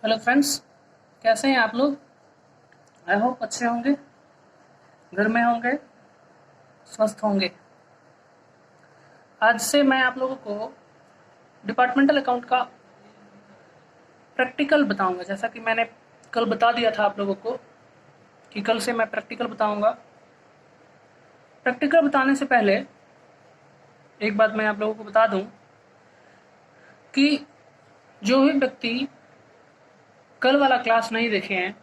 Hello friends, कैसे हैं आप लोग। आई होप अच्छे होंगे, घर में होंगे, स्वस्थ होंगे। आज से मैं आप लोगों को डिपार्टमेंटल अकाउंट का प्रैक्टिकल बताऊंगा। जैसा कि मैंने कल बता दिया था आप लोगों को कि कल से मैं प्रैक्टिकल बताऊंगा। प्रैक्टिकल बताने से पहले एक बात मैं आप लोगों को बता दूं कि जो भी व्यक्ति कल वाला क्लास नहीं देखे हैं,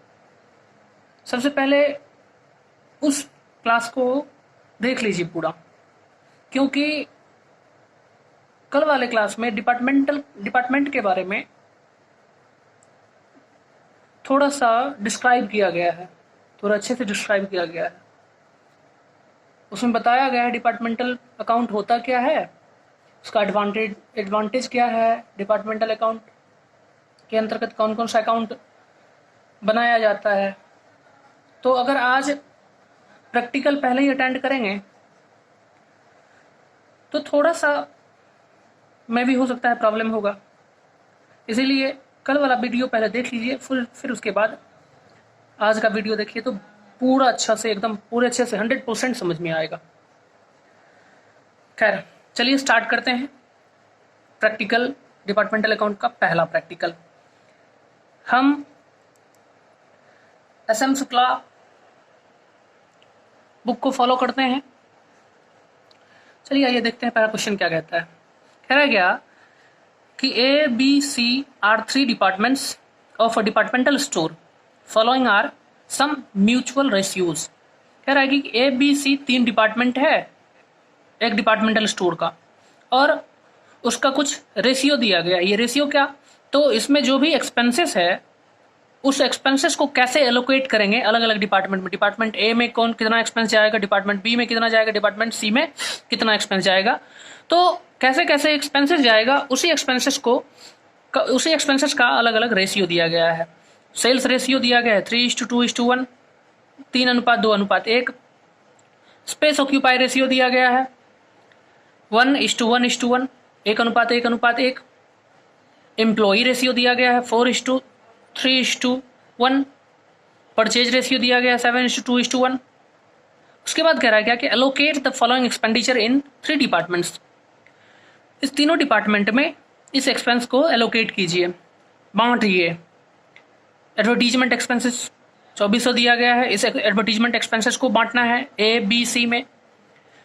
सबसे पहले उस क्लास को देख लीजिए पूरा, क्योंकि कल वाले क्लास में डिपार्टमेंट के बारे में थोड़ा सा डिस्क्राइब किया गया है, थोड़ा अच्छे से डिस्क्राइब किया गया है। उसमें बताया गया है डिपार्टमेंटल अकाउंट होता क्या है, उसका एडवांटेज क्या है, डिपार्टमेंटल अकाउंट के अंतर्गत कौन कौन सा अकाउंट बनाया जाता है। तो अगर आज प्रैक्टिकल पहले ही अटेंड करेंगे तो थोड़ा सा में भी हो सकता है प्रॉब्लम होगा। इसीलिए कल वाला वीडियो पहले देख लीजिए, फिर उसके बाद आज का वीडियो देखिए तो पूरा अच्छा से एकदम पूरे अच्छे से 100% समझ में आएगा। खैर, चलिए स्टार्ट करते हैं प्रैक्टिकल। डिपार्टमेंटल अकाउंट का पहला प्रैक्टिकल हम SM शुक्ला बुक को फॉलो करते हैं। चलिए आइए देखते हैं पहला क्वेश्चन क्या कहता है। कह रहा है क्या कि ABC are 3 departments of a departmental store, following are some mutual ratios. कह रहा है कि ABC 3 डिपार्टमेंट है एक डिपार्टमेंटल स्टोर का, और उसका कुछ रेशियो दिया गया है। ये रेशियो क्या, तो इसमें जो भी एक्सपेंसेस है उस एक्सपेंसेस को कैसे एलोकेट करेंगे अलग अलग डिपार्टमेंट में। डिपार्टमेंट ए में कौन कितना एक्सपेंस जाएगा, डिपार्टमेंट बी में कितना जाएगा, डिपार्टमेंट सी में कितना एक्सपेंस जाएगा। तो कैसे कैसे एक्सपेंसेस जाएगा, उसी एक्सपेंसेस का अलग अलग रेशियो दिया गया है। सेल्स रेशियो दिया गया है 3:2:1, 3:2:1। स्पेस ऑक्यूपाई रेशियो दिया गया है 1:1:1, 1:1:1। एम्प्लॉई रेशियो दिया गया है 4:3:1। परचेज रेशियो दिया गया है 7:2:1। उसके बाद कह रहा है क्या कि allocate the following expenditure in 3 departments. इस तीनों डिपार्टमेंट में इस एक्सपेंस को एलोकेट कीजिए, बांटिए। एडवर्टीजमेंट एक्सपेंसेस 2400 दिया गया है, इस एडवर्टीजमेंट एक्सपेंसेस को बांटना है ABC में।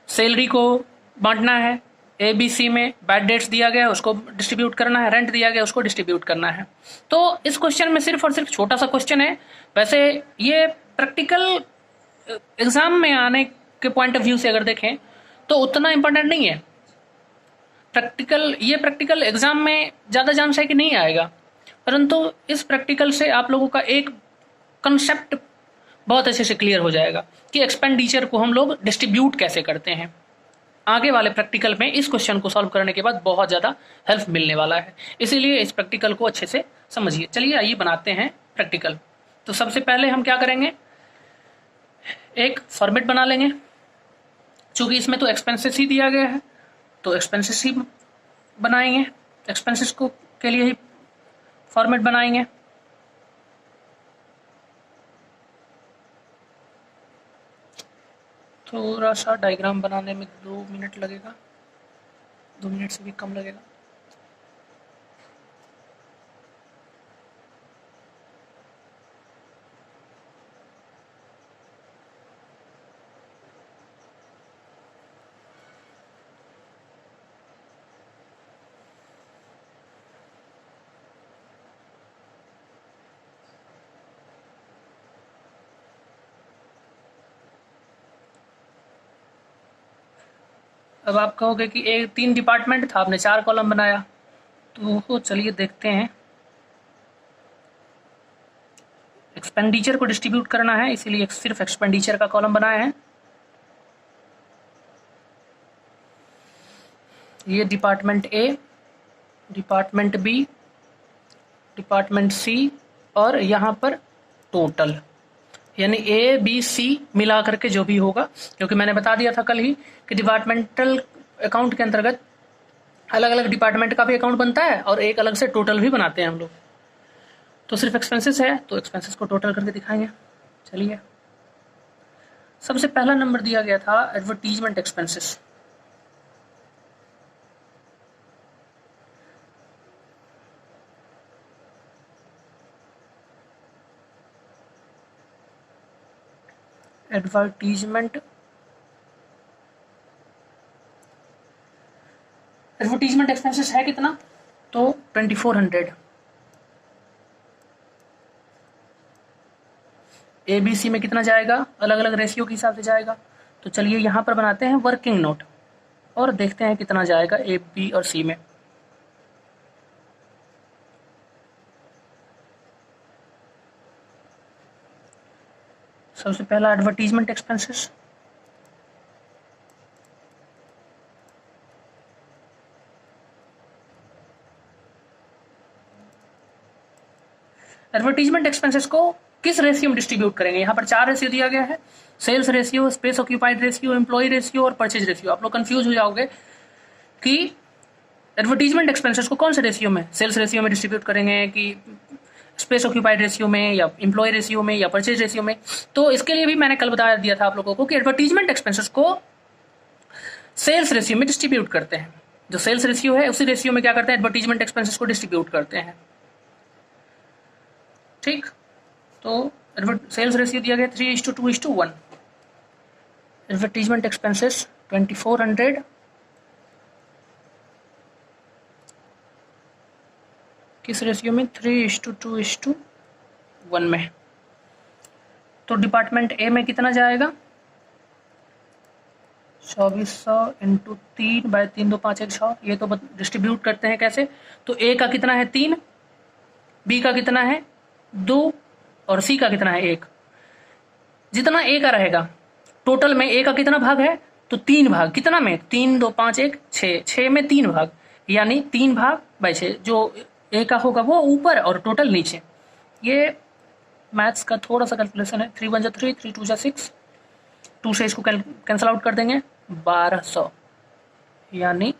सैलरी को बांटना है ABC में। बैड डेट्स दिया गया है उसको डिस्ट्रीब्यूट करना है, रेंट दिया गया उसको डिस्ट्रीब्यूट करना है। तो इस क्वेश्चन में सिर्फ और सिर्फ छोटा सा क्वेश्चन है। वैसे ये प्रैक्टिकल एग्जाम में आने के पॉइंट ऑफ व्यू से अगर देखें तो उतना इंपॉर्टेंट नहीं है। प्रैक्टिकल एग्जाम में ज्यादा चांस है कि नहीं आएगा, परंतु इस प्रैक्टिकल से आप लोगों का एक कंसेप्ट बहुत अच्छे से क्लियर हो जाएगा कि एक्सपेंडिचर को हम लोग डिस्ट्रीब्यूट कैसे करते हैं। आगे वाले प्रैक्टिकल में इस क्वेश्चन को सॉल्व करने के बाद बहुत ज़्यादा हेल्प मिलने वाला है, इसीलिए इस प्रैक्टिकल को अच्छे से समझिए। चलिए आइए बनाते हैं प्रैक्टिकल। तो सबसे पहले हम क्या करेंगे, एक फॉर्मेट बना लेंगे। चूंकि इसमें तो एक्सपेंसेस ही दिया गया है तो एक्सपेंसेस ही बनाएंगे, एक्सपेंसेस को के लिए ही फॉर्मेट बनाएंगे। थोड़ा सा डायग्राम बनाने में 2 मिनट लगेगा, 2 मिनट से भी कम लगेगा। अब आप कहोगे कि एक 3 डिपार्टमेंट था, आपने 4 कॉलम बनाया, तो चलिए देखते हैं। एक्सपेंडिचर को डिस्ट्रीब्यूट करना है, इसीलिए सिर्फ एक्सपेंडिचर का कॉलम बनाया है। ये department A, department B, department सी, और यहाँ पर टोटल, यानी ABC मिला करके जो भी होगा। क्योंकि मैंने बता दिया था कल ही कि डिपार्टमेंटल अकाउंट के अंतर्गत अलग अलग डिपार्टमेंट का भी अकाउंट बनता है और एक अलग से टोटल भी बनाते हैं हम लोग। तो सिर्फ एक्सपेंसेस है, तो एक्सपेंसेस को टोटल करके दिखाएंगे। चलिए, सबसे पहला नंबर दिया गया था एडवर्टीजमेंट एक्सपेंसेस। एडवर्टीजमेंट एक्सपेंसेस है कितना, तो 2400। ABC में कितना जाएगा, अलग अलग रेशियो के हिसाब से जाएगा। तो चलिए यहाँ पर बनाते हैं वर्किंग नोट और देखते हैं कितना जाएगा A, B और C में। सबसे पहला एडवर्टीजमेंट एक्सपेंसेस, एडवर्टीजमेंट एक्सपेंसेस को किस रेशियो में डिस्ट्रीब्यूट करेंगे। यहाँ पर 4 रेशियो दिया गया है, sales ratio, space occupied ratio, employ ratio और परचेज रेशियो। आप लोग कंफ्यूज हो जाओगे कि एडवर्टीजमेंट एक्सपेंसेस को कौन से रेशियो में, सेल्स रेशियो में डिस्ट्रीब्यूट करेंगे कि स्पेस ऑक्यूपाइड रेशियो में या एम्प्लॉय रेशियो में या परचेज रेशियो में। तो इसके लिए भी मैंने कल बता दिया था आप लोगों को कि एडवर्टीजमेंट एक्सपेंसेस को सेल्स रेशियो में डिस्ट्रीब्यूट करते हैं। जो सेल्स रेशियो है उसी रेशियो में क्या करते हैं, एडवर्टीजमेंट एक्सपेंसेस को डिस्ट्रीब्यूट करते हैं। ठीक, तो सेल्स रेशियो दिया गया 3:2:1। एडवर्टीजमेंट एक्सपेंसेस 2400 किस रेशियो में, 3:2:1 में। तो डिपार्टमेंट ए में कितना जाएगा, 2400 × 3/3 2 5 1 6। ये तो डिस्ट्रीब्यूट करते हैं कैसे, तो ए का कितना है 3, बी का कितना है 2 और सी का कितना है 1। जितना ए का रहेगा टोटल में, ए का कितना भाग है, तो 3 भाग। कितना में, 3 2 5 1 6, 6 में 3 भाग, यानी 3 भाग बाई 6। जो ए का होगा वो ऊपर और टोटल नीचे। ये मैथ्स का थोड़ा सा कैलकुलेशन है। 3 1 3, 3 2 6, 2 से इसको कैंसिल आउट कर देंगे, 1200, यानी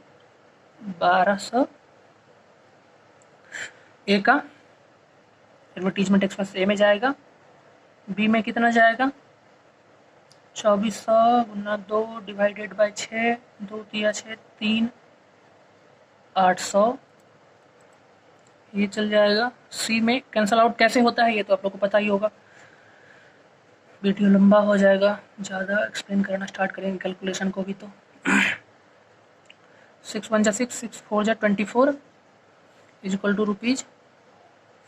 1200 ए का एडवर्टीजमेंट एक्सपेंस ए में जाएगा। बी में कितना जाएगा, 2400 × 2 डिवाइडेड बाई 6, 2 3 6 3, 800 ये चल जाएगा। सी में कैंसिल आउट कैसे होता है ये तो आप लोग को पता ही होगा। वीडियो लंबा हो जाएगा, ज़्यादा एक्सप्लेन करना स्टार्ट करेंगे कैलकुलेशन को भी। तो 6 1 6, 6 4 24 इज इक्वल टू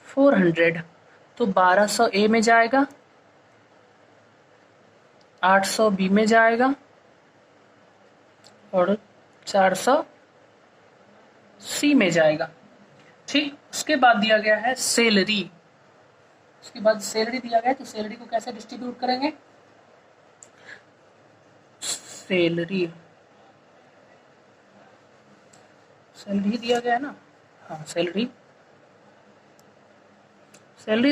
₹400। तो 1200 ए में जाएगा, 800 बी में जाएगा और 400 सी में जाएगा। ठीक, उसके बाद दिया गया है सैलरी। उसके बाद सैलरी दिया गया है, तो सैलरी को कैसे डिस्ट्रीब्यूट करेंगे। सैलरी दिया गया है ना, हाँ सैलरी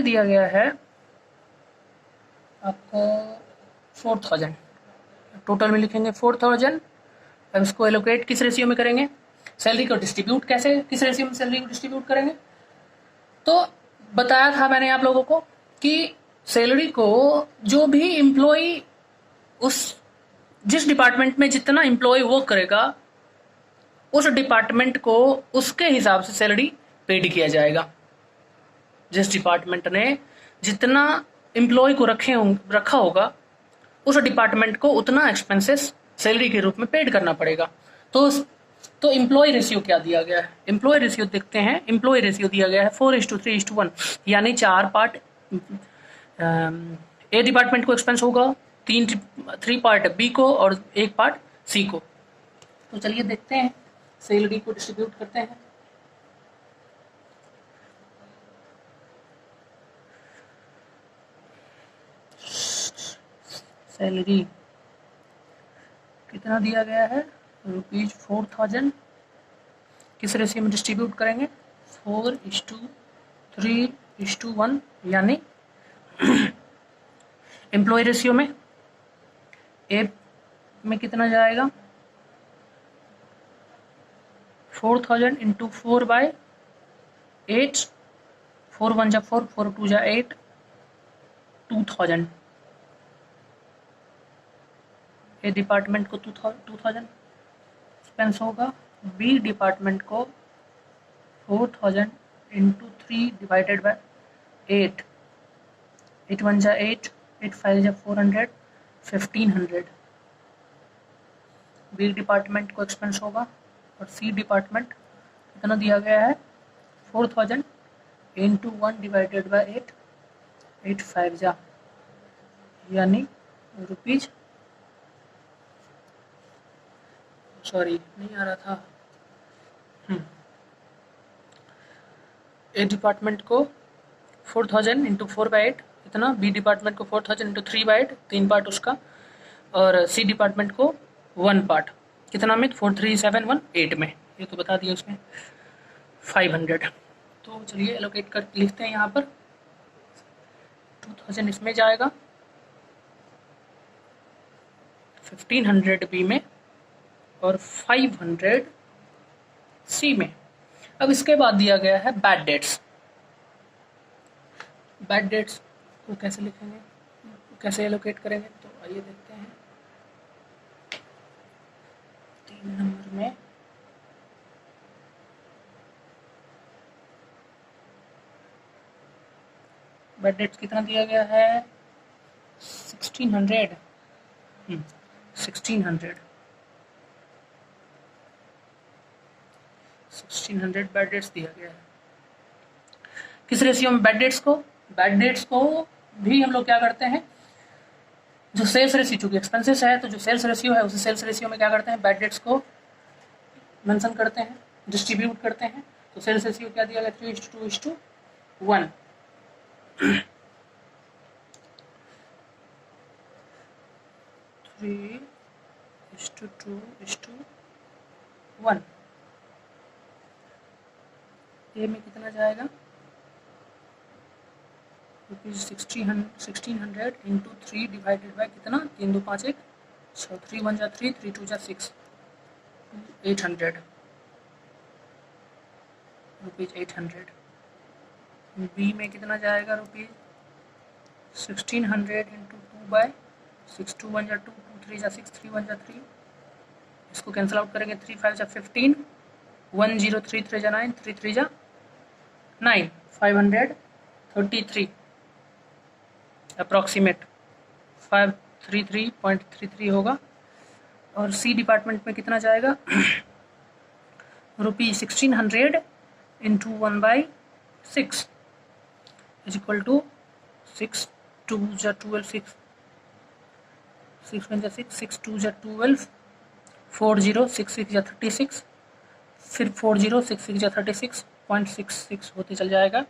दिया गया है आपको 4000। टोटल में लिखेंगे 4000। अब इसको एलोकेट किस रेशियो में करेंगे, सैलरी को डिस्ट्रीब्यूट कैसे, किस रेशियो में सैलरी को डिस्ट्रीब्यूट करेंगे। तो बताया था मैंने आप लोगों को कि सैलरी को जो भी एम्प्लॉय जिस डिपार्टमेंट में जितना एम्प्लॉय वर्क करेगा उस डिपार्टमेंट को उसके हिसाब से सैलरी पेड किया जाएगा। जिस डिपार्टमेंट ने जितना एम्प्लॉय को रखा होगा उस डिपार्टमेंट को उतना एक्सपेंसेस सैलरी के रूप में पेड करना पड़ेगा। तो एम्प्लॉय रेशियो क्या दिया गया है, एम्प्लॉय रेशियो देखते हैं। एम्प्लॉय रेशियो दिया गया है 4:3:1, यानी 4 पार्ट ए डिपार्टमेंट को एक्सपेंस होगा, 3 पार्ट बी को और 1 पार्ट सी को। तो चलिए देखते हैं, सैलरी को डिस्ट्रीब्यूट करते हैं। सैलरी कितना दिया गया है, ₹4000। किस रेशियो में डिस्ट्रीब्यूट करेंगे, 4:3:1, यानी एम्प्लॉय रेशियो में ए में कितना जाएगा, 4000 × 4/8, 4 1 जा 4, 4 2 जा 8, 2000। ए डिपार्टमेंट को 2000 एक्सपेंस होगा। बी डिपार्टमेंट को 4000 इंटू 3 डिवाइडेड बाय 8, 8 1 जा 8, 8 5 जा 400, 1500 बी डिपार्टमेंट को एक्सपेंस होगा। और सी डिपार्टमेंट कितना दिया गया है 4000 इंटू 1 डिवाइडेड बाय 8, 8 5 जा यानी रुपीज, सॉरी नहीं आ रहा था, ए डिपार्टमेंट को 4000 इंटू 4 बाई 8 इतना, बी डिपार्टमेंट को 4000 इंटू 3 बाई 8, 3 पार्ट उसका, और सी डिपार्टमेंट को 1 पार्ट कितना में 43718 में, ये तो बता दिया उसमें 500। तो चलिए एलोकेट कर लिखते हैं यहाँ पर। 2000 इसमें जाएगा, 1500 बी में और 500 सी में। अब इसके बाद दिया गया है बैड डेट्स। बैड डेट्स को कैसे लिखेंगे, कैसे एलोकेट करेंगे, तो आइए देखते हैं। 3 नंबर में बैड डेट्स कितना दिया गया है 1600, 1600 बैड डेट्स दिया गया है। किस रेशियो में बैड डेट्स को, बैड डेट्स को भी हम लोग क्या करते हैं, जो सेल्स रेशियो, चूंकि एक्सपेंसेस है तो जो सेल्स रेशियो है उसी सेल्स रेशियो में क्या करते हैं, बैड डेट्स को मेंशन करते हैं, डिस्ट्रीब्यूट करते हैं। तो सेल्स रेशियो क्या दिया गया 3:2:1, 3:2:1। ए में कितना जाएगा ₹1600 इंटू 3 डिवाइडेड बाई कितना 3 2 5 1 6, 3 1 जा 3, 3 2 जा 6, 800 रुपीज 800। बी में कितना जाएगा रुपीज 1600 इंटू 2 बाई 6, 2 1 जा 2, 2 3 जा 6, 3 1 जा 3, इसको कैंसिल आउट करेंगे 3 5 जा 15, 1 0 3 3 जा 9, 3 3 जा 9, 533 अप्रॉक्सीमेट 533.33 होगा। और सी डिपार्टमेंट में कितना जाएगा rupee 1600 into 1 by 6 is equal to 6 2 जा 12, 6 1 जा 6, 6 2 जा 12, 4 0 6 6 जा 36, फिर 4 0 6 6 जा 36.66 होते चल जाएगा।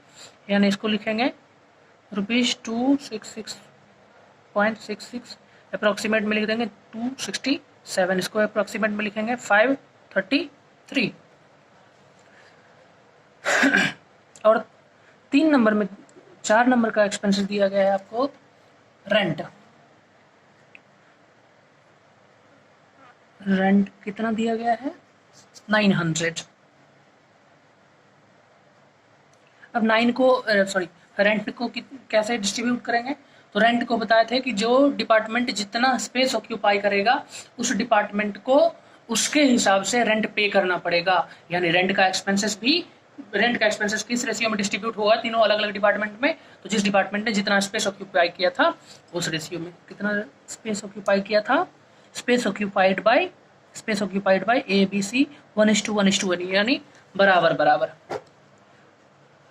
यानी इसको लिखेंगे ₹266.66, अप्रॉक्सीमेट में लिख देंगे 267, इसको अप्रॉक्सीमेट में लिखेंगे 533। और 3 नंबर में 4 नंबर का एक्सपेंसेस दिया गया है आपको रेंट। रेंट कितना दिया गया है 900। अब 9 को सॉरी रेंट को कैसे डिस्ट्रीब्यूट करेंगे, तो रेंट को बताए थे कि जो डिपार्टमेंट जितना स्पेस ऑक्यूपाई करेगा उस डिपार्टमेंट को उसके हिसाब से रेंट पे करना पड़ेगा। यानी रेंट का एक्सपेंसेस किस रेशियो में डिस्ट्रीब्यूट होगा तीनों अलग अलग डिपार्टमेंट में, तो जिस डिपार्टमेंट ने जितना स्पेस ऑक्यूपाई किया था उस रेशियो में कितना स्पेस ऑक्यूपाई किया था, space occupied by A B C 1:1:1 यानी बराबर बराबर।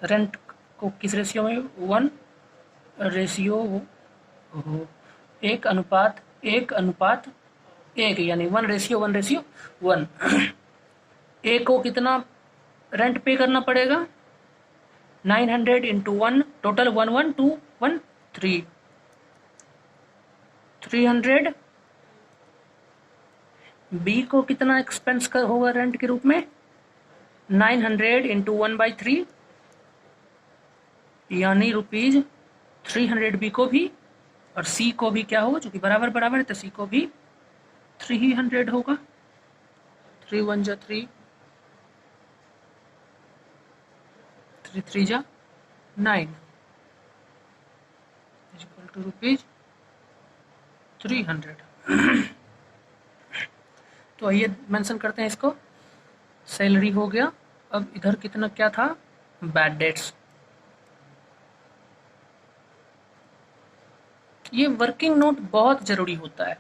रेंट को किस रेशियो में 1 रेशियो 1:1 यानी 1:1:1। ए को कितना रेंट पे करना पड़ेगा 900 इंटू 1 टोटल 11213 300। बी को कितना एक्सपेंस का होगा रेंट के रूप में 900 इंटू 1/3 यानी ₹300 बी को भी, और सी को भी क्या होगा जो कि बराबर बराबर है तो सी को भी 300 होगा। 3 1 जा 3, 3 3 जा 9 इज इक्वल टू रुपीज 300। तो आइए मेंशन करते हैं इसको। सैलरी हो गया। अब इधर कितना क्या था, बैड डेट्स। ये वर्किंग नोट बहुत ज़रूरी होता है।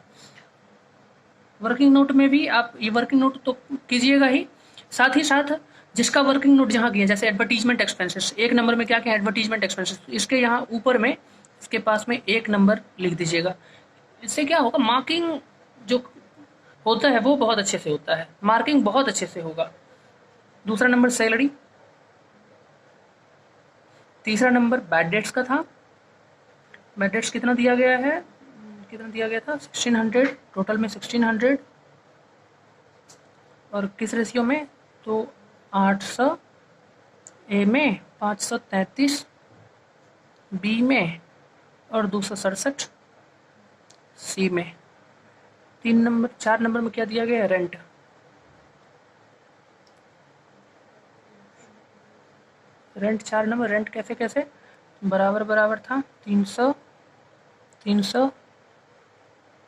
वर्किंग नोट में भी आप ये वर्किंग नोट तो कीजिएगा ही, साथ ही साथ जिसका वर्किंग नोट जहाँ किया, जैसे एडवर्टीजमेंट एक्सपेंसेस, एक नंबर में क्या क्या एडवर्टीजमेंट एक्सपेंसेस, इसके यहाँ ऊपर में इसके पास में एक नंबर लिख दीजिएगा। इससे क्या होगा, मार्किंग जो होता है वो बहुत अच्छे से होता है, मार्किंग बहुत अच्छे से होगा। दूसरा नंबर सैलरी, तीसरा नंबर बैड डेट्स का था। बैड डेट्स कितना दिया गया है, कितना दिया गया था 1600, टोटल में 1600। और किस रेशियो में, तो 800 ए में, 533 बी में और 267 सी में। 4 नंबर में क्या दिया गया है, रेंट। रेंट 4 नंबर, रेंट कैसे कैसे बराबर बराबर था, 300 300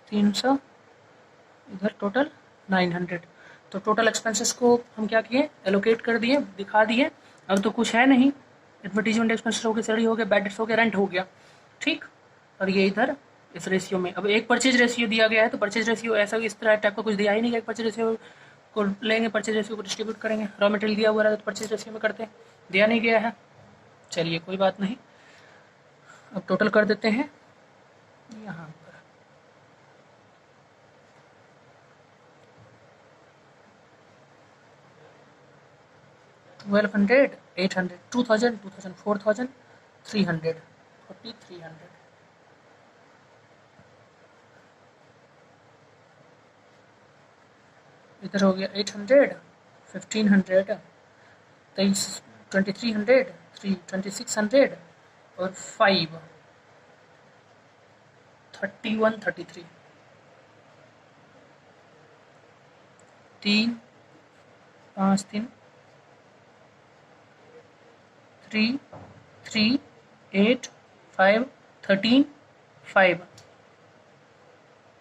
300, इधर टोटल 900। तो टोटल एक्सपेंसेस को हम क्या किए, एलोकेट कर दिए, दिखा दिए। अब तो कुछ है नहीं, एडवर्टीजमेंट एक्सपेंसेस हो गए, सैलरी हो गया, बैड डेट्स हो गया, रेंट हो गया, ठीक। और ये इधर इस रेशियो में, अब एक परचेज रेशियो दिया गया है, तो परचेज रेशियो ऐसा इस तरह टाइप का कुछ दिया ही नहीं, एक परचेज रेशियो को लेंगे, परचेज रेशियो को डिस्ट्रीब्यूट करेंगे। रॉ मटेरियल दिया हुआ है तो परचेज रेशियो में करते हैं, दिया नहीं गया है, चलिए कोई बात नहीं। अब टोटल कर देते हैं यहाँ पर। 1200, 800, 2000, 2000, 4000, 300, 4300। इधर हो गया 800, 1500, 2300, 2600 और 5, 31, 33, 3, 5, 3, 3, 3, 8, 5, 13, 5,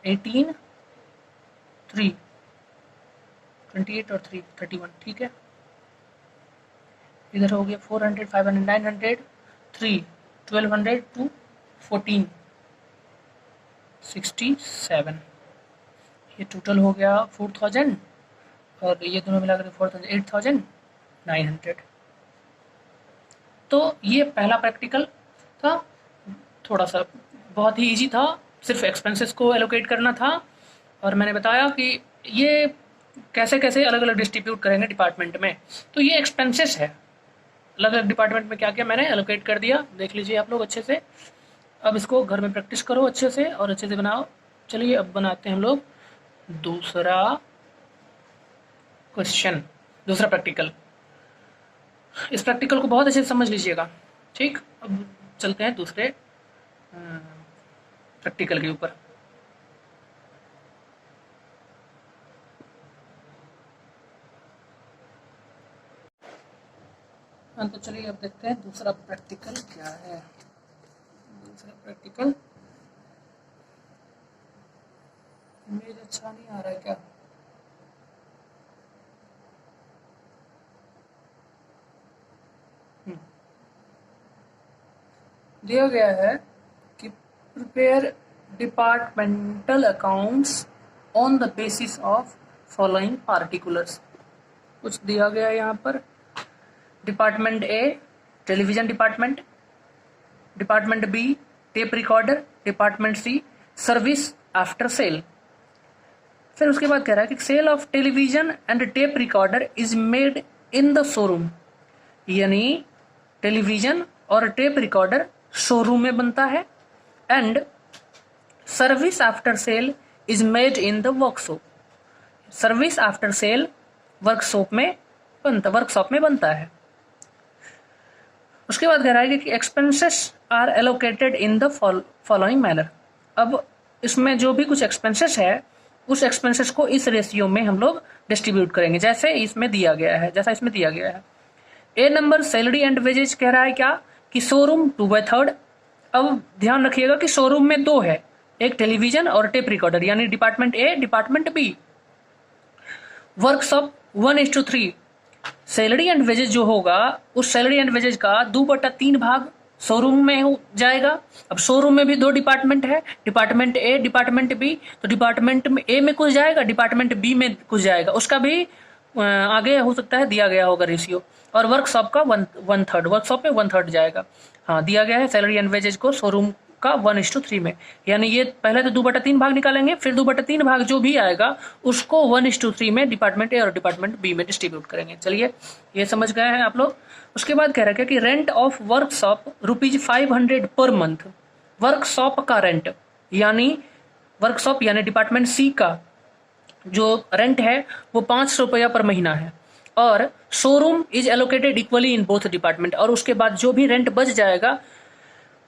18, 3, 28 और 3, 31, ठीक है। इधर हो गया 400, 500, 900, 3, 1200 to 14, 67। ये टोटल हो गया 4000 और ये दोनों मिलाकर 4000, 8900। तो ये पहला प्रैक्टिकल था, थोड़ा सा बहुत ही इजी था, सिर्फ एक्सपेंसेस को एलोकेट करना था। और मैंने बताया कि ये कैसे कैसे अलग अलग डिस्ट्रीब्यूट करेंगे डिपार्टमेंट में। तो ये एक्सपेंसेस है, अलग अलग डिपार्टमेंट में क्या क्या मैंने एलोकेट कर दिया, देख लीजिए आप लोग अच्छे से। अब इसको घर में प्रैक्टिस करो अच्छे से और अच्छे से बनाओ। चलिए अब बनाते हैं हम लोग दूसरा क्वेश्चन, दूसरा प्रैक्टिकल। इस प्रैक्टिकल को बहुत अच्छे से समझ लीजिएगा, ठीक। अब चलते हैं दूसरे प्रैक्टिकल के ऊपर। तो चलिए अब देखते हैं दूसरा प्रैक्टिकल क्या है। दूसरा प्रैक्टिकल, इमेज अच्छा नहीं आ रहा है क्या? दिया गया है कि prepare departmental accounts on the basis of following particulars. कुछ दिया गया है यहाँ पर। Department A television department, department B tape recorder, department C service after sale. फिर उसके बाद कह रहा है कि sale of television and tape recorder is made in the showroom, यानी टेलीविजन और टेप रिकॉर्डर शोरूम में बनता है। And service after sale is made in the workshop, service after cell workshop में बनता है। उसके बाद कह रहा है कि expenses are allocated in the following manner. अब इसमें जो भी कुछ एक्सपेंसेस है उस एक्सपेंसेस को इस रेशियो में हम लोग डिस्ट्रीब्यूट करेंगे जैसा इसमें दिया गया है। ए नंबर सैलरी एंड वेजेज कह रहा है क्या कि शोरूम 2/3। अब ध्यान रखिएगा कि शोरूम में 2 है, एक टेलीविजन और टेप रिकॉर्डर, यानी department A department B. Workshop 1:3। Salary and wages जो होगा, उस सैलरी एंड वेजेज का 2/3 भाग शोरूम में हो जाएगा। अब शोरूम में भी 2 डिपार्टमेंट है, डिपार्टमेंट ए डिपार्टमेंट बी, तो डिपार्टमेंट ए में कुछ जाएगा, डिपार्टमेंट बी में कुछ जाएगा, उसका भी आगे हो सकता है दिया गया होगा रेशियो। और वर्कशॉप का 1/3, वर्कशॉप में 1/3 जाएगा। हाँ, दिया गया है सैलरी एंड वेजेज को शोरूम का 1:3 में, यानी ये पहले तो 2/3 भाग निकालेंगे, फिर 2/3 भाग जो भी आएगा उसको 1:3 में डिपार्टमेंट ए और डिपार्टमेंट बी में डिस्ट्रीब्यूट करेंगे। चलिए, ये समझ गए हैं आप लोग। उसके बाद कह रहा है कि rent of workshop ₹500 per month. Workshop का रेंट यानी वर्कशॉप यानी डिपार्टमेंट सी का जो रेंट है वो ₹500 पर महीना है। और showroom is allocated equally in both department, और उसके बाद जो भी रेंट बच जाएगा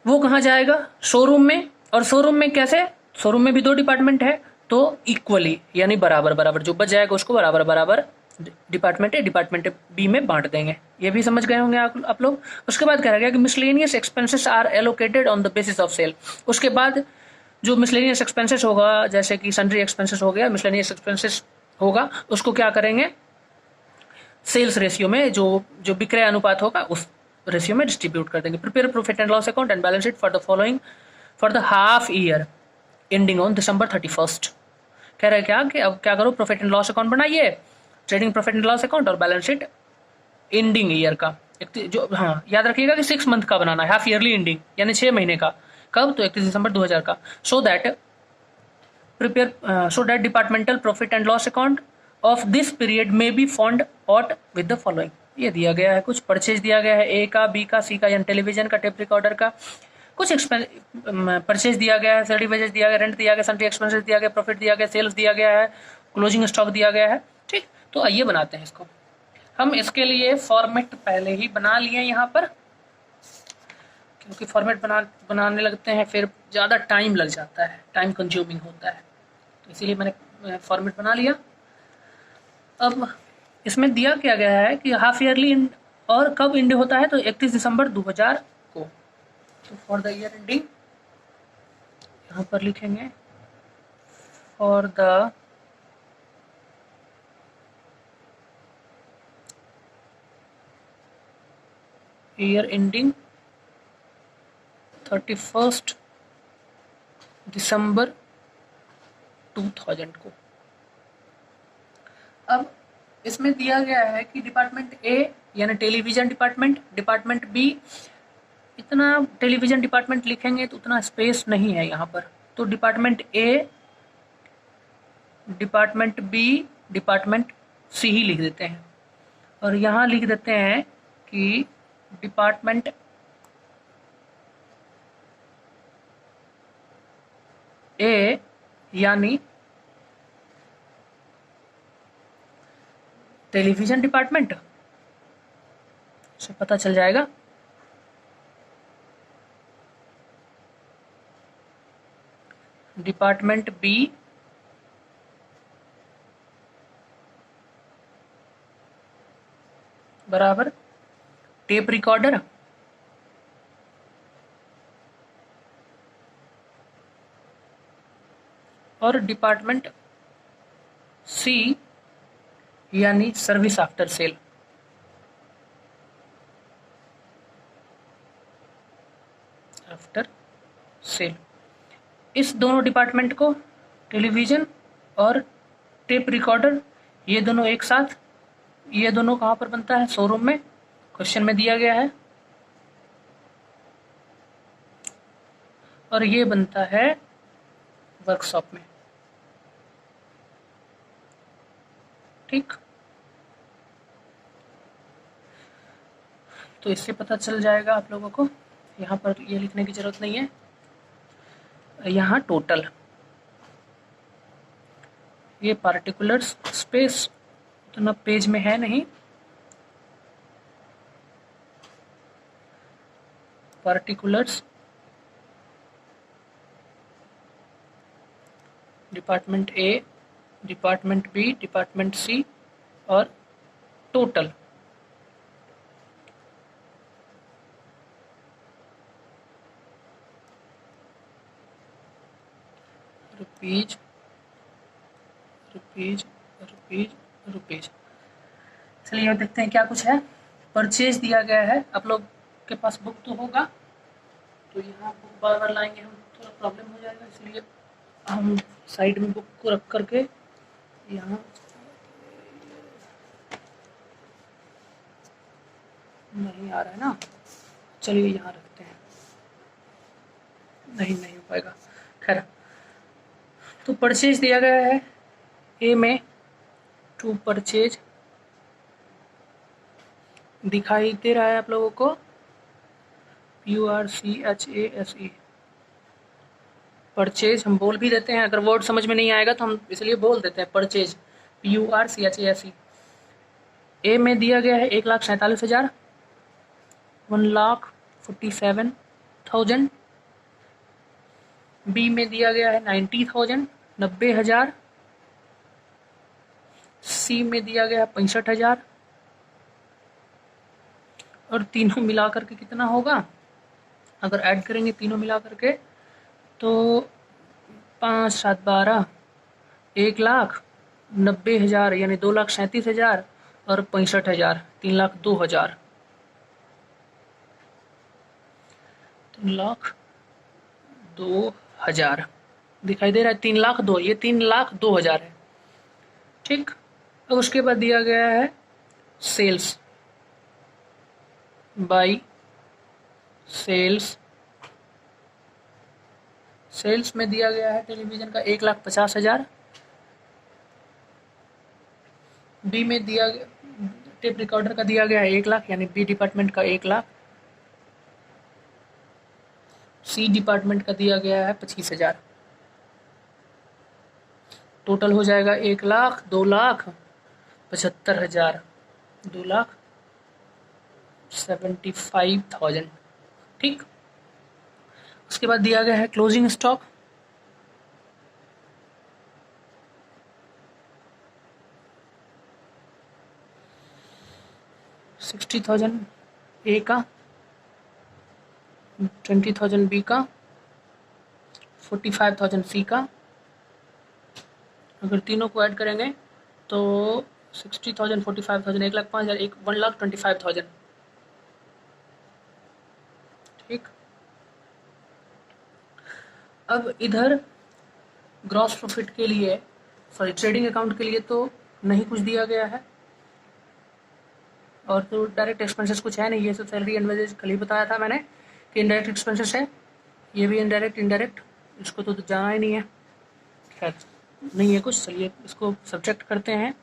वो कहाँ जाएगा, शोरूम में। और शोरूम में कैसे, शोरूम में भी 2 डिपार्टमेंट है, तो इक्वली यानी बराबर बराबर जो बच जाएगा उसको बराबर बराबर डिपार्टमेंट ए डिपार्टमेंट बी में बांट देंगे। ये भी समझ गए होंगे आप लोग। उसके बाद कह रहा है कि miscellaneous expenses are allocated on the basis of sale. उसके बाद जो मिसलेनियस एक्सपेंसेस होगा, जैसे कि सन्ड्री एक्सपेंसेस हो गया, मिसलेनियस एक्सपेंसेस होगा, उसको क्या करेंगे, सेल्स रेशियो में जो विक्रय अनुपात होगा उस रेशियो में डिस्ट्रीब्यूट कर देंगे। Prepare profit and loss account and balance sheet for the following for the half year ending on December 31। कह रहे हैं क्या कि अब क्या करो, प्रॉफिट एंड लॉस अकाउंट बनाइए, trading profit and loss account और बैलेंस शीट एंडिंग ईयर का। जो हाँ याद रखिएगा कि 6 मंथ का बनाना है, हाफ ईयरली एंडिंग यानी 6 महीने का। कब, तो 31 दिसंबर 2000 का। So that departmental profit and loss account of this period में be found out with the following. ये दिया गया है, कुछ परचेज दिया गया है, ए का, बी का, सी का, यानी टेलीविजन का, टेप रिकॉर्डर का, कुछ परचेज दिया गया है, सैलरी वेजेस दिया गया, रेंट दिया गया, सन्ड्री एक्सपेंसेस दिया गया, प्रॉफिट दिया गया, सेल्स दिया गया है, क्लोजिंग स्टॉक दिया गया है। ठीक, तो आइए बनाते हैं इसको। हम इसके लिए फॉर्मेट पहले ही बना लिए यहाँ पर, क्योंकि फॉर्मेट बनाने लगते हैं फिर ज़्यादा टाइम लग जाता है, टाइम कंज्यूमिंग होता है, तो इसीलिए मैंने फॉर्मेट बना लिया। अब इसमें दिया क्या गया है कि हाफ ईयरली और कब एंड होता है, तो 31 दिसंबर 2000 को। तो फॉर द ईयर एंडिंग यहाँ पर लिखेंगे फॉर द ईयर एंडिंग 31 दिसंबर 2000 को। अब इसमें दिया गया है कि डिपार्टमेंट ए यानी टेलीविजन डिपार्टमेंट, डिपार्टमेंट बी, इतना टेलीविजन डिपार्टमेंट लिखेंगे तो उतना स्पेस नहीं है यहाँ पर, तो department A, department B, department सी ही लिख देते हैं। और यहाँ लिख देते हैं कि डिपार्टमेंट ए यानी टेलीविजन डिपार्टमेंट से पता चल जाएगा। डिपार्टमेंट बी बराबर टेप रिकॉर्डर और डिपार्टमेंट सी यानी service after cell. After sale इस दोनों डिपार्टमेंट को, टेलीविजन और टेप रिकॉर्डर, ये दोनों एक साथ, ये दोनों कहाँ पर बनता है, शोरूम में, क्वेश्चन में दिया गया है। और ये बनता है वर्कशॉप में। ठीक, तो इससे पता चल जाएगा आप लोगों को। यहाँ पर ये लिखने की जरूरत नहीं है। यहाँ टोटल, ये पार्टिकुलर्स स्पेस उतना पेज में है नहीं, particulars department A, department B, department सी और total rupees rupees rupees rupees. चलिए अब देखते हैं क्या कुछ है। परचेज दिया गया है, आप लोग के पास बुक तो होगा, तो यहाँ बुक बार बार लाएंगे हम थोड़ा प्रॉब्लम हो जाएगा, इसलिए हम साइड में बुक को रख करके यहाँ नहीं आ रहा है ना, चलिए यहाँ रखते हैं, नहीं हो पाएगा। खैर, तो परचेज दिया गया है ए में, टू परचेज दिखाई दे रहा है आप लोगों को, PURCHASE परचेज हम बोल भी देते हैं, अगर वर्ड समझ में नहीं आएगा तो हम इसलिए बोल देते हैं परचेज, PURCHASE। ए में दिया गया है 1,47,000, 1,47,000। बी में दिया गया है 90,000, 90,000। सी में दिया गया है 65,000, और तीनों मिला करके कितना होगा, अगर ऐड करेंगे तीनों मिला करके तो 5 7 12, 1,90,000 यानी 2,37,000 और 65,000, 3,02,000, 3,02,000 दिखाई दे रहा है। 3,02,000, ये 3,02,000 है, ठीक। अब उसके बाद दिया गया है सेल्स, बाई सेल्स। सेल्स में दिया गया है टेलीविज़न का 1,50,000। बी में दिया गया, टेप रिकॉर्डर का दिया गया है 1,00,000 यानी बी डिपार्टमेंट का 1,00,000। सी डिपार्टमेंट का दिया गया है 25,000। टोटल हो जाएगा 1,00,000, 2,75,000, 2,75,000, ठीक। उसके बाद दिया गया है क्लोजिंग स्टॉक, $60,000 ए का, 20,000 बी का, 45,000 सी का। अगर तीनों को ऐड करेंगे तो 60,000, 45,000, 1,05,000, 1,25,000, ठीक। अब इधर ग्रॉस प्रॉफिट के लिए, सॉरी ट्रेडिंग अकाउंट के लिए तो नहीं कुछ दिया गया है, और तो डायरेक्ट एक्सपेंसेस कुछ है नहीं, ये सब सैलरी एंड वेजेस कल ही बताया था मैंने कि इनडायरेक्ट एक्सपेंसेस है, ये भी इनडायरेक्ट, इसको तो जाना ही नहीं है। खैर नहीं है कुछ, चलिए इसको सब्जेक्ट करते हैं,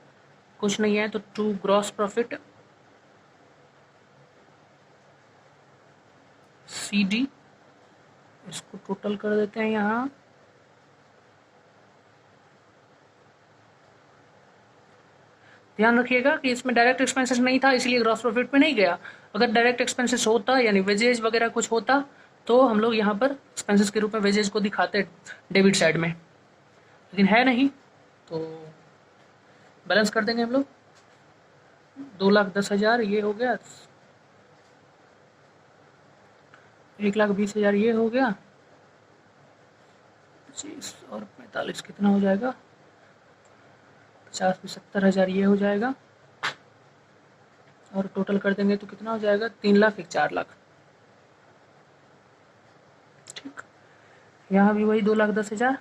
कुछ नहीं है तो टू ग्रॉस प्रॉफिट CD, इसको टोटल कर देते हैं यहाँ, ध्यान रखिएगा कि इसमें डायरेक्ट एक्सपेंसेस नहीं था इसलिए ग्रॉस प्रॉफिट में नहीं गया। अगर डायरेक्ट एक्सपेंसेस होता यानी वेजेज वगैरह कुछ होता तो हम लोग यहाँ पर एक्सपेंसेस के रूप में वेजेज को दिखाते डेबिट साइड में, लेकिन है नहीं तो बैलेंस कर देंगे हम लोग। 2,10,000 ये हो गया, 1,20,000 ये हो गया, 25 और 45 कितना हो जाएगा, 50 में 70,000 ये हो जाएगा, और टोटल कर देंगे तो कितना हो जाएगा, 3,00,000 एक 4,00,000, ठीक। यहाँ भी वही 2,10,000,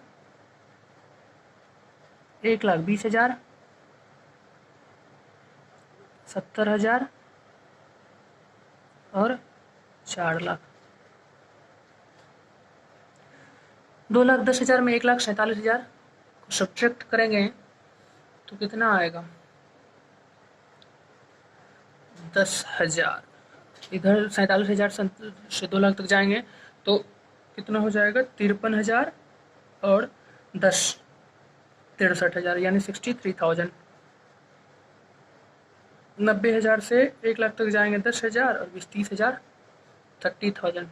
1,20,000, 70,000 और 4,00,000। 2,10,000 में 1,47,000 को सब्ट्रैक्ट करेंगे तो कितना आएगा, 10,000। इधर 47,000 से 2,00,000 तक जाएंगे तो कितना हो जाएगा, 53,000 और 10, 63,000 यानी 63,000। 90,000 से 1,00,000 तक जाएंगे 10,000 और 20, 30,000, 30,000,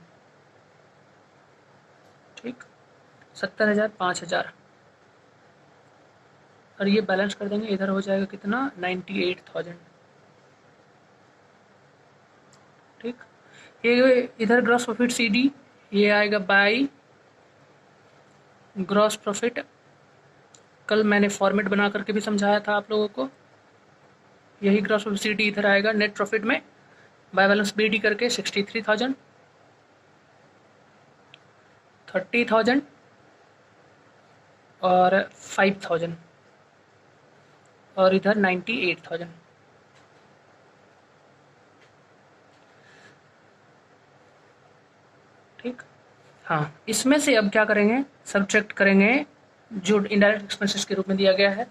ठीक। 70,000, 5,000 और ये बैलेंस कर देंगे, इधर हो जाएगा कितना, 98,000, ठीक। ये इधर ग्रॉस प्रॉफिट CD ये आएगा बाई ग्रॉस प्रॉफिट कल मैंने फॉर्मेट बना करके भी समझाया था आप लोगों को, यही ग्रॉस प्रॉफिट सी डी इधर आएगा। नेट प्रॉफिट में बाय बैलेंस बी डी करके 63,000, 30,000 और 5,000 और इधर 98,000। ठीक, हाँ, इसमें से अब क्या करेंगे, सब्ट्रैक्ट करेंगे जो इनडायरेक्ट एक्सपेंसेस के रूप में दिया गया है।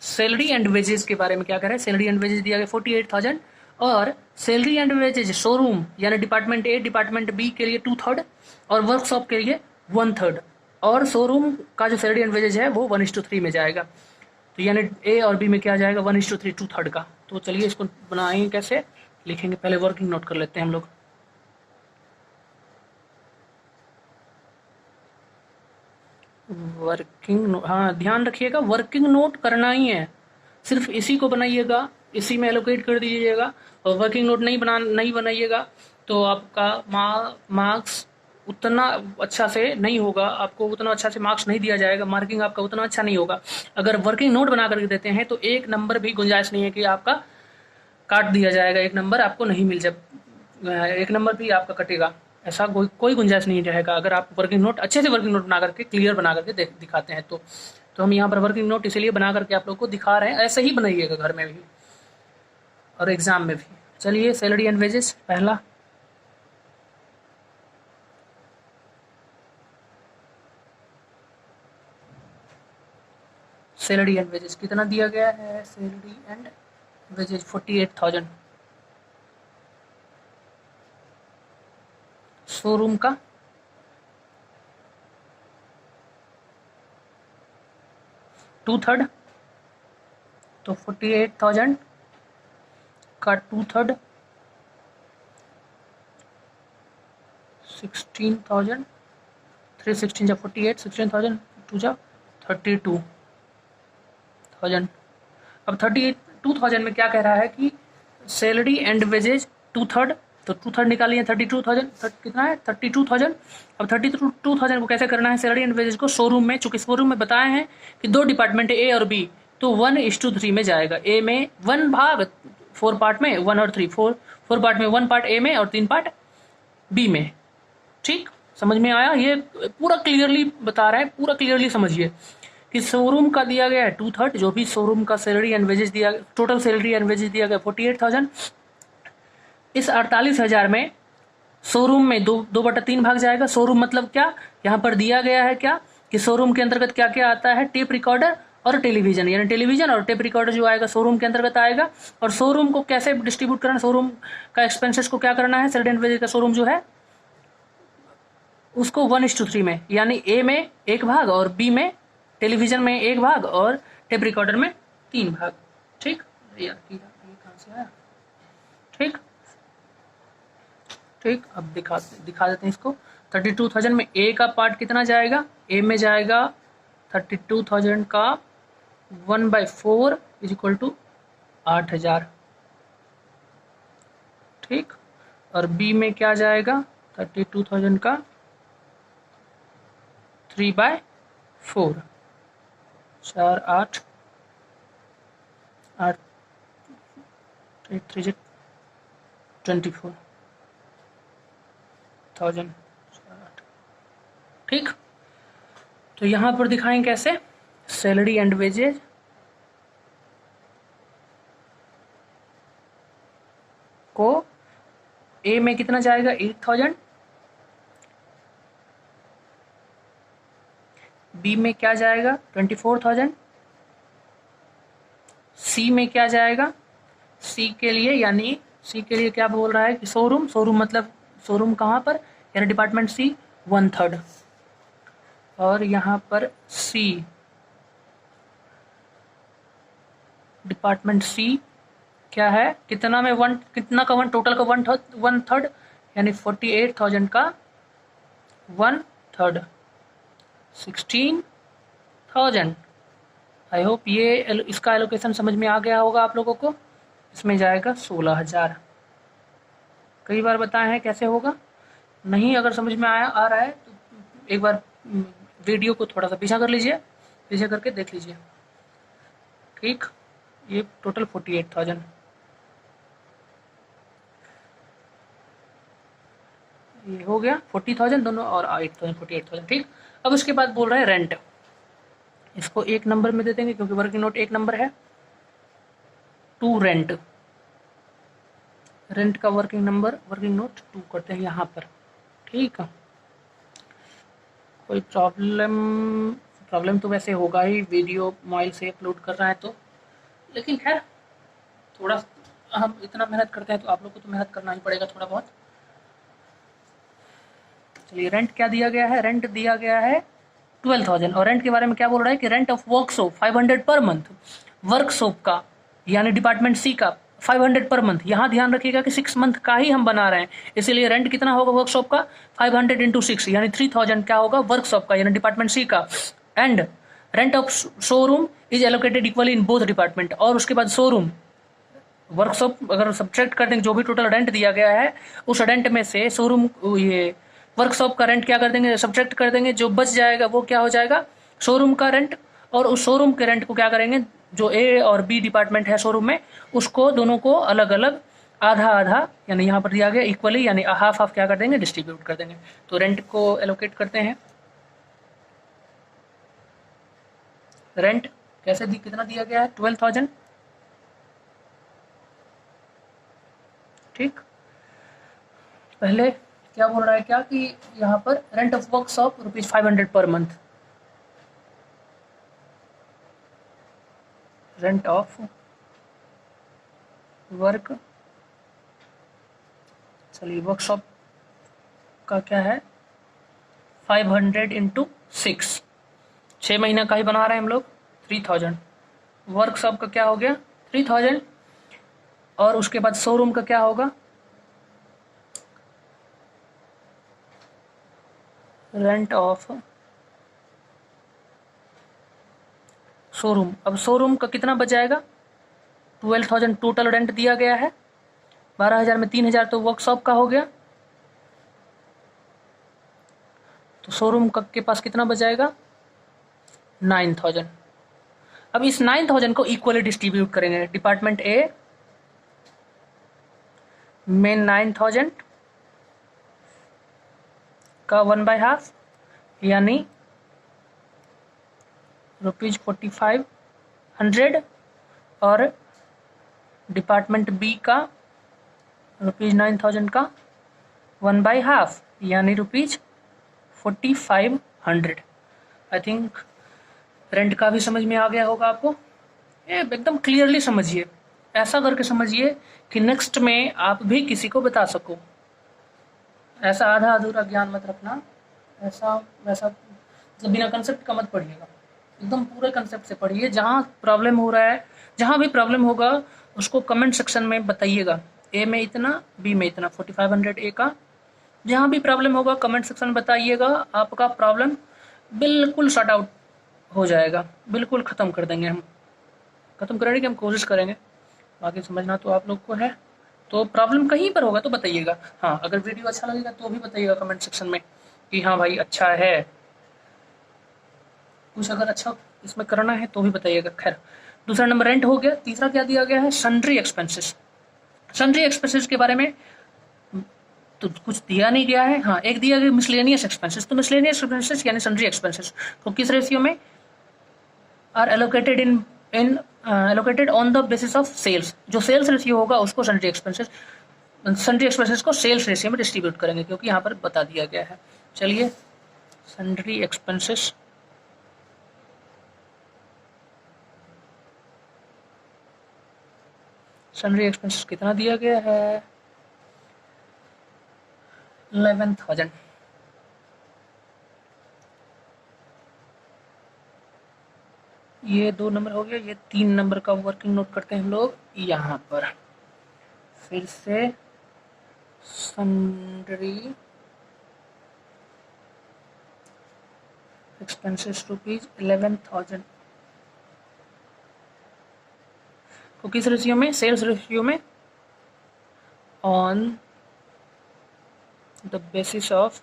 सैलरी एंड वेजेस के बारे में क्या करें, सैलरी एंड वेजेस दिया गया 48,000 और सैलरी एंड वेजेस शोरूम यानी डिपार्टमेंट ए डिपार्टमेंट बी के लिए 2/3 और वर्कशॉप के लिए 1/3 और शोरूम का जो सैलरी एंड वेजेज है वो 1:3 में जाएगा। तो यानी ए और बी में क्या जाएगा 1:3, 2/3 का। तो चलिए इसको बनाएंगे, कैसे लिखेंगे, पहले वर्किंग नोट कर लेते हैं हम लोग। वर्किंग, हाँ ध्यान रखिएगा वर्किंग नोट करना ही है, सिर्फ इसी को बनाइएगा, इसी में एलोकेट कर दीजिएगा और वर्किंग नोट नहीं बनाइएगा तो आपका मार्क्स उतना अच्छा से नहीं होगा, आपको उतना अच्छा से मार्क्स नहीं दिया जाएगा, मार्किंग आपका उतना अच्छा नहीं होगा। अगर वर्किंग नोट बना करके देते हैं तो एक नंबर भी गुंजाइश नहीं है कि आपका काट दिया जाएगा, एक नंबर आपको नहीं मिल जाए, एक नंबर भी आपका कटेगा, ऐसा कोई गुंजाइश नहीं रहेगा अगर आप वर्किंग नोट अच्छे से वर्किंग नोट बना करके क्लियर बना करके दिखाते हैं तो हम यहाँ पर वर्किंग नोट इसीलिए बना करके आप लोग को दिखा रहे हैं, ऐसे ही बनाइएगा घर में भी और एग्जाम में भी। चलिए सैलरी एंड वेजेस पहला, सैलरी एंड वेजेस कितना दिया गया है, सैलरी एंड वेजेस 48,000। शोरूम का 2/3 तो 48,000 का 2/3 16,000, 316 जा 48, 16,000 2 जा 32,000। अब 32,000 में क्या कह रहा है कि सैलरी एंड वेजेज 2/3, तो 2/3 निकालिए 32,000 कितना है 32,000। अब 32,000 को कैसे करना है सैलरी एंड वेजेज को, शोरूम में, चूंकि शोरूम में बताए हैं कि दो डिपार्टमेंट है ए और बी, तो 1:3 में जाएगा। ए में 1 भाग 4 पार्ट में 1 और 3, 4 पार्ट में 1 पार्ट ए में और 3 पार्ट बी में। ठीक, समझ में आया, ये पूरा क्लियरली बता रहा है, पूरा क्लियरली समझिए कि शोरूम का दिया गया है 2/3, जो भी शोरूम का सैलरी एंड वेजेस दिया, टोटल सैलरी एंड वेजेस दिया गया 48,000। इस 48,000 में शोरूम में 2/3 भाग जाएगा। शोरूम मतलब क्या, यहाँ पर दिया गया है क्या कि शोरूम के अंतर्गत क्या क्या आता है, टेप रिकॉर्डर और टेलीविजन, यानी टेलीविजन और टेप रिकॉर्डर जो आएगा शोरूम के अंतर्गत आएगा। और शोरूम को कैसे डिस्ट्रीब्यूट करना, शोरूम का एक्सपेंसेस को क्या करना है, सैलरी एंड वेजेस का शोरूम जो है उसको 1:3 में, यानी ए में 1 भाग और बी में, टेलीविजन में 1 भाग और टेप रिकॉर्डर में 3 भाग। ठीक यार, ये कहाँ से आया, ठीक ठीक। अब दिखा देते हैं इसको। 32,000 में ए का पार्ट कितना जाएगा, ए में जाएगा 32,000 का 1/4 = 8,000। ठीक, और बी में क्या जाएगा 32,000 का 3/4, 4 8 8 3 24,000। ठीक, तो यहाँ पर दिखाएं कैसे, सैलरी एंड वेजेज को ए में कितना जाएगा 8,000, बी में क्या जाएगा 24,000, सी में क्या जाएगा, सी के लिए, यानी सी के लिए क्या बोल रहा है कि शोरूम मतलब शोरूम कहाँ पर, यानी डिपार्टमेंट सी 1/3 और यहाँ पर सी डिपार्टमेंट सी क्या है, कितना में कितना का टोटल का 1/3 यानी 48,000 का 1/3 16,000। आई होप ये इसका एलोकेशन समझ में आ गया होगा आप लोगों को। इसमें जाएगा 16,000। कई बार बताए हैं कैसे होगा, नहीं अगर समझ में आ रहा है तो एक बार वीडियो को थोड़ा सा पीछा कर लीजिए, पीछे करके देख लीजिए। ठीक, ये टोटल 48,000, ये हो गया 40,000 दोनों और 8,000 48,000। ठीक, अब उसके बाद बोल रहा है रेंट, इसको 1 नंबर में दे देंगे क्योंकि वर्किंग नोट 1 नंबर है। टू रेंट, रेंट का वर्किंग नोट 2 करते हैं यहाँ पर। ठीक है, कोई प्रॉब्लम तो वैसे होगा ही, वीडियो मोबाइल से अपलोड कर रहा है तो, लेकिन खैर थोड़ा हम इतना मेहनत करते हैं तो आप लोग को तो मेहनत करना ही पड़ेगा थोड़ा बहुत। चलिए, रेंट क्या दिया गया है, रेंट दिया गया है 12,000। और रेंट के बारे में क्या बोल रहा है कि rent of workshop 500 per month, workshop का यानी डिपार्टमेंट सी का 500 पर मंथ। यहाँ ध्यान रखिएगा कि 6 मंथ का ही हम बना रहे हैं, इसीलिए रेंट कितना होगा वर्कशॉप का 500 इंटू 6 यानी 3,000 क्या होगा वर्कशॉप का यानी डिपार्टमेंट सी का। And rent of showroom is allocated equally in both department. और उसके बाद शोरूम वर्कशॉप अगर सब्ट्रैक्ट कर देंगे जो भी टोटल रेंट दिया गया है उस रेंट में से शोरूम ये वर्कशॉप का रेंट क्या कर देंगे सब्ट्रैक्ट कर देंगे, जो बच जाएगा वो क्या हो जाएगा शोरूम का रेंट। और उस शोरूम के रेंट को क्या करेंगे, जो ए और बी डिपार्टमेंट है शोरूम में उसको दोनों को अलग अलग आधा आधा यानी यहाँ पर दिया गया इक्वली यानी हाफ हाफ क्या कर देंगे डिस्ट्रीब्यूट कर देंगे। तो रेंट को एलोकेट करते हैं। रेंट कैसे कितना दिया गया है 12,000। ठीक, पहले क्या बोल रहा है क्या कि यहाँ पर rent of workshop ₹500 per month, rent of work, चलिए वर्कशॉप का क्या है 500 इंटू 6, 6 महीना का ही बना रहे हैं हम लोग 3,000। वर्कशॉप का क्या हो गया 3,000 और उसके बाद शोरूम का क्या होगा रेंट ऑफ शोरूम। अब शोरूम का कितना बच जाएगा 12,000 टोटल रेंट दिया गया है, 12,000 में 3,000 तो वर्कशॉप का हो गया, तो शोरूम का के पास कितना बच जाएगा 9,000। अब इस 9,000 को इक्वली डिस्ट्रीब्यूट करेंगे, डिपार्टमेंट ए में 9,000 का 1/2 यानी ₹4,500 और डिपार्टमेंट बी का ₹9,000 का 1/2 यानी ₹4,500। आई थिंक रेंट का भी समझ में आ गया होगा आपको, ये एकदम क्लियरली समझिए, ऐसा करके समझिए कि नेक्स्ट में आप भी किसी को बता सको। ऐसा आधा अधूरा ज्ञान मत रखना, ऐसा वैसा मतलब बिना कंसेप्ट का मत पढ़िएगा, एकदम पूरे कंसेप्ट से पढ़िए। जहाँ प्रॉब्लम हो रहा है, जहाँ भी प्रॉब्लम होगा उसको कमेंट सेक्शन में बताइएगा, ए में इतना बी में इतना 4,500 ए का, जहाँ भी प्रॉब्लम होगा कमेंट सेक्शन में बताइएगा, आपका प्रॉब्लम बिल्कुल शॉर्ट आउट हो जाएगा, बिल्कुल ख़त्म कर देंगे हम, ख़त्म करने की हम कोशिश करेंगे। बाकी समझना तो आप लोग को है, तो प्रॉब्लम कहीं पर होगा तो बताइएगा। हाँ, अगर वीडियो अच्छा लगेगा तो भी बताइएगा कमेंट सेक्शन में कि हाँ भाई अच्छा है, कुछ अगर अच्छा इसमें करना है तो भी बताइएगा। खैर, दूसरा नंबर रेंट हो गया। तीसरा क्या दिया गया है सन्ड्री एक्सपेंसेस। सन्ड्री एक्सपेंसेस के बारे में तो कुछ दिया नहीं गया है, हाँ एक दिया गया मिसलेनियस एक्सपेंसेस। तो मिसलेनियस एक्सपेंसेस यानी सन्ड्री एक्सपेंसेस तो किस रेशियो में are allocated in allocated on the basis of sales. जो सेल्स रेशियो होगा उसको सन्ड्री एक्सपेंसेस को सेल्स रेशियो में डिस्ट्रीब्यूट करेंगे, क्योंकि यहाँ पर बता दिया गया है। चलिए, सन्ड्री एक्सपेंसेस कितना दिया गया है 11,000। ये 2 नंबर हो गया, ये 3 नंबर का वर्किंग नोट करते हैं हम लोग यहाँ पर। फिर से सन्ड्री एक्सपेंसेस ₹11,000 तो किस रेशियो में सेल्स रेशियो में on the basis of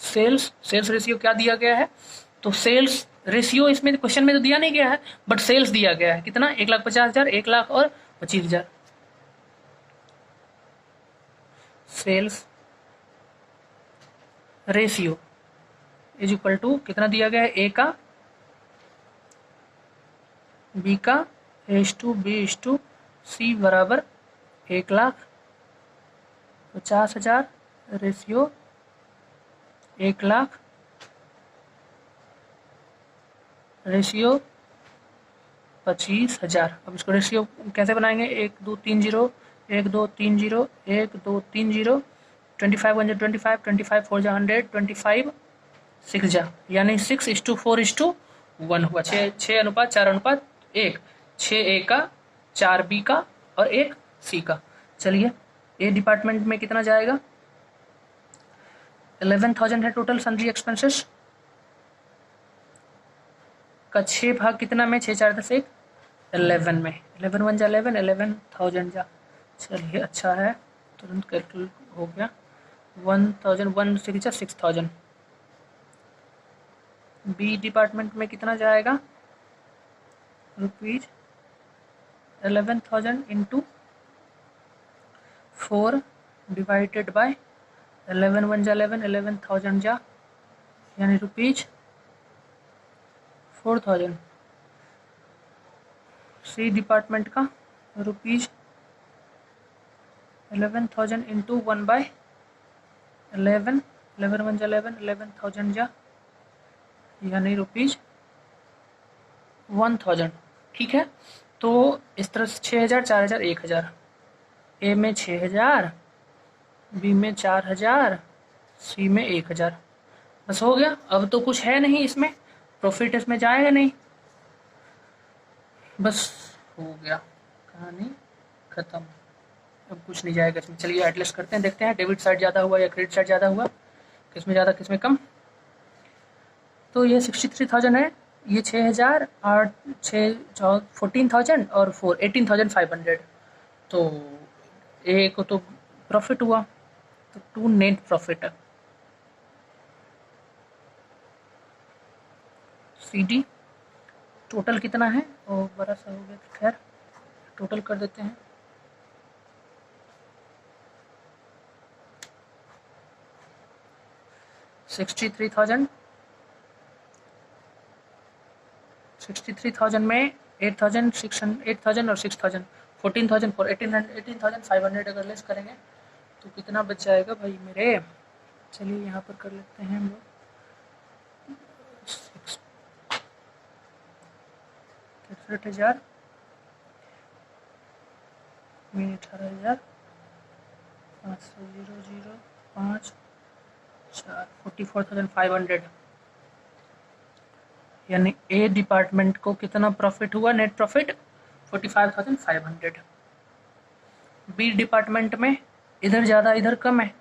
sales ratio क्या दिया गया है, तो सेल्स रेशियो इसमें क्वेश्चन में तो दिया नहीं गया है, बट सेल्स दिया गया है कितना, 1,50,000, 1,00,000 और 25,000। Sales ratio is equal to कितना दिया गया है, ए का बी का A/B/C बराबर 1,50,000 रेशियो 1,00,000 रेशियो 25,000। अब इसको रेशियो कैसे बनाएंगे, 1 2 3 0 1 2 3 0 1 2 3 0 25 1 25 25 4 100 25 6 जा, यानी 6:4:1 हुआ, 6:4:1, 6 ए का 4 बी का और 1 सी का। चलिए ए डिपार्टमेंट में कितना जाएगा, 11,000 है टोटल सन्ड्री एक्सपेंसेस का 6 भाग कितना में, 6 4 10 1 11 में, 11 1 जा 11 11,000 जा। चलिए अच्छा है, तुरंत कैलकुलेट हो गया, 1,000 1 6 जा 6,000। बी डिपार्टमेंट में कितना जाएगा, रुपीज 11,000 इंटू 4 डिवाइडेड बाय 11 1 जा 11 11,000 जा, यानी रुपीज 4,000। सी डिपार्टमेंट का रुपीज 11,000 इंटू 1 बाय 11 11 1 जा 11 11,000 जा, यानी रुपीज 1,000। ठीक है, तो इस तरह से 6,000 4,000 1,000, ए में 6,000, बी में 4,000, सी में 1,000, बस हो गया। अब तो कुछ है नहीं इसमें, प्रॉफिट इसमें जाएगा नहीं, बस हो गया, कहानी खत्म, अब कुछ नहीं जाएगा इसमें। चलिए एटलिस्ट करते हैं, देखते हैं डेबिट साइड ज़्यादा हुआ या क्रेडिट साइड ज़्यादा हुआ, किसमें ज़्यादा किसमें कम। तो ये 63,000 है, ये 6,000 और 14,000 और 18,500, तो ए को तो प्रॉफिट हुआ, तो 2 नेट प्रॉफिट है। सी डी टोटल कितना है, और बड़ा सा हो गया, खैर टोटल कर देते हैं। $63,000 में 8,000 और 6,000 14,000 for 18,500 अगर लेस करेंगे तो कितना बच जाएगा भाई मेरे। चलिए यहाँ पर कर लेते हैं हम लोग 63,000 में 18,000 500 44,500, यानी ए डिपार्टमेंट को कितना प्रॉफिट हुआ, नेट प्रॉफिट 45,500। बी डिपार्टमेंट में इधर ज़्यादा इधर कम है,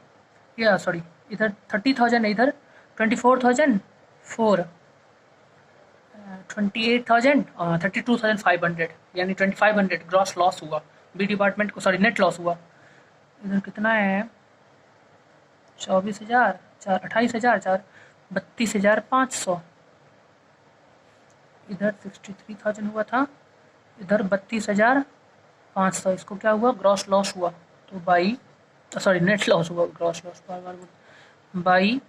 या सॉरी इधर 30,000 है, इधर 24,004 28,000 32,500, यानी 2,500 ग्रॉस लॉस हुआ बी डिपार्टमेंट को, सॉरी नेट लॉस हुआ। इधर कितना है, 24,000 4 28,000 4 32,500, इधर 63,000 हुआ था, इधर 32,500, इसको क्या हुआ, ग्रॉस लॉस हुआ, तो बाई सॉरी नेट लॉस हुआ, ग्रॉस लॉस बार बार by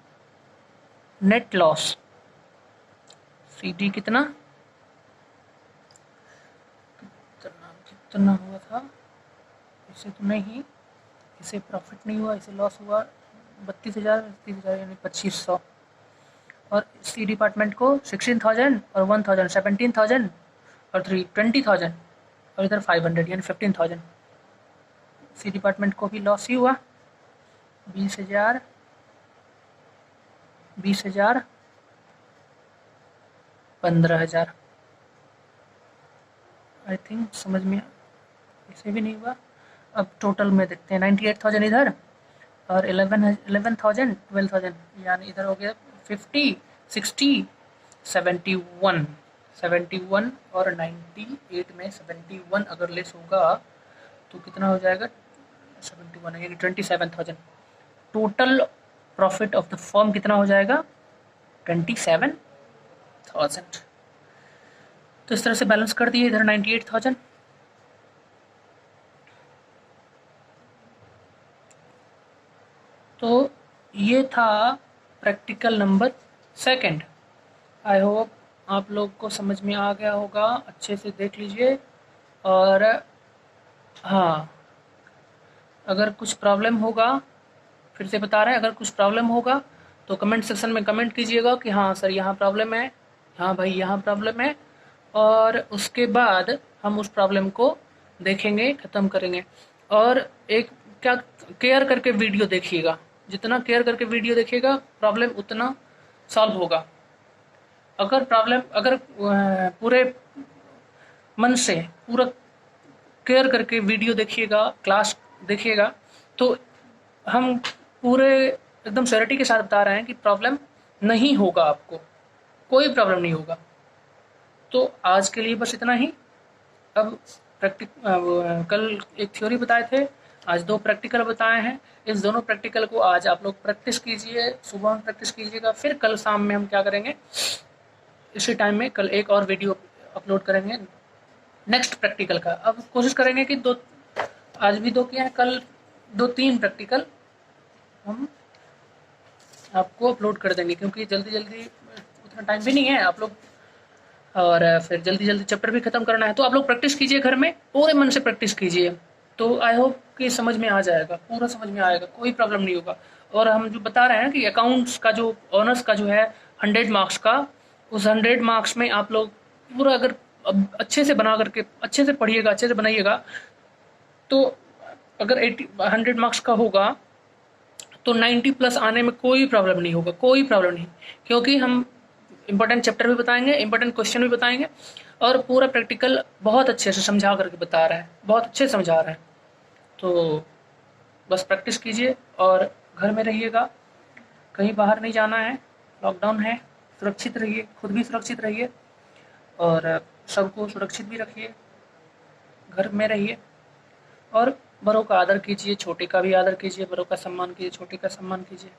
net loss. C D कितना कितना हुआ था, इसे तो नहीं, इसे प्रॉफिट नहीं हुआ, इसे लॉस हुआ 32,000 30,000 यानी 2,500। और सी डिपार्टमेंट को 16,000 और 1,000 17,000 और 20,000 और इधर 500 यानी 15,000। सी डिपार्टमेंट को भी लॉस ही हुआ 20,000 15,000। आई थिंक समझ में, इसे भी नहीं हुआ। अब टोटल में देखते हैं 98,000 इधर और 11,000 12,000, यानी इधर हो गया 50 60 71 और 98 में 71 अगर लेस होगा तो कितना हो जाएगा, 71 यानी 27,000। Total profit of the firm कितना हो जाएगा 27,000। तो इस तरह से बैलेंस कर दिए इधर 98,000। तो ये था practical number second. I hope आप लोग को समझ में आ गया होगा, अच्छे से देख लीजिए। और हाँ, अगर कुछ प्रॉब्लम होगा, फिर से बता रहे हैं, अगर कुछ प्रॉब्लम होगा तो कमेंट सेक्शन में कमेंट कीजिएगा कि हाँ सर यहाँ प्रॉब्लम है, हाँ भाई यहाँ प्रॉब्लम है, और उसके बाद हम उस प्रॉब्लम को देखेंगे, ख़त्म करेंगे। और एक क्या केयर करके वीडियो देखिएगा, जितना केयर करके वीडियो देखिएगा प्रॉब्लम उतना सॉल्व होगा। अगर पूरे मन से पूरा केयर करके वीडियो देखिएगा, क्लास देखिएगा, तो हम पूरे एकदम श्योरिटी के साथ बता रहे हैं कि प्रॉब्लम नहीं होगा, आपको कोई प्रॉब्लम नहीं होगा। तो आज के लिए बस इतना ही। अब कल एक थ्योरी बताए थे, आज 2 प्रैक्टिकल बताए हैं। इस दोनों प्रैक्टिकल को आज आप लोग प्रैक्टिस कीजिए, सुबह में प्रैक्टिस कीजिएगा, फिर कल शाम में हम क्या करेंगे, इसी टाइम में कल एक और वीडियो अपलोड करेंगे नेक्स्ट प्रैक्टिकल का। अब कोशिश करेंगे कि आज भी 2 किए हैं, कल 2-3 प्रैक्टिकल हम आपको अपलोड कर देंगे, क्योंकि जल्दी उतना टाइम भी नहीं है आप लोग, और फिर जल्दी चैप्टर भी खत्म करना है। तो आप लोग प्रैक्टिस कीजिए, घर में पूरे मन से प्रैक्टिस कीजिए। तो आई होप कि समझ में आ जाएगा, पूरा समझ में आएगा, कोई प्रॉब्लम नहीं होगा। और हम जो बता रहे हैं कि अकाउंट्स का जो ऑनर्स का जो है 100 मार्क्स का, उस 100 मार्क्स में आप लोग पूरा अगर अच्छे से बना करके अच्छे से पढ़िएगा, अच्छे से बनाइएगा, तो अगर 100 मार्क्स का होगा तो 90 प्लस आने में कोई प्रॉब्लम नहीं होगा, कोई प्रॉब्लम नहीं, क्योंकि हम इंपॉर्टेंट चैप्टर भी बताएंगे, इंपॉर्टेंट क्वेश्चन भी बताएंगे, और पूरा प्रैक्टिकल बहुत अच्छे से समझा करके बता रहा है, बहुत अच्छे से समझा रहा है। तो बस प्रैक्टिस कीजिए और घर में रहिएगा, कहीं बाहर नहीं जाना है, लॉकडाउन है, सुरक्षित रहिए, खुद भी सुरक्षित रहिए और सबको सुरक्षित भी रखिए, घर में रहिए, और बड़ों का आदर कीजिए, छोटे का भी आदर कीजिए, बड़ों का सम्मान कीजिए, छोटे का सम्मान कीजिए।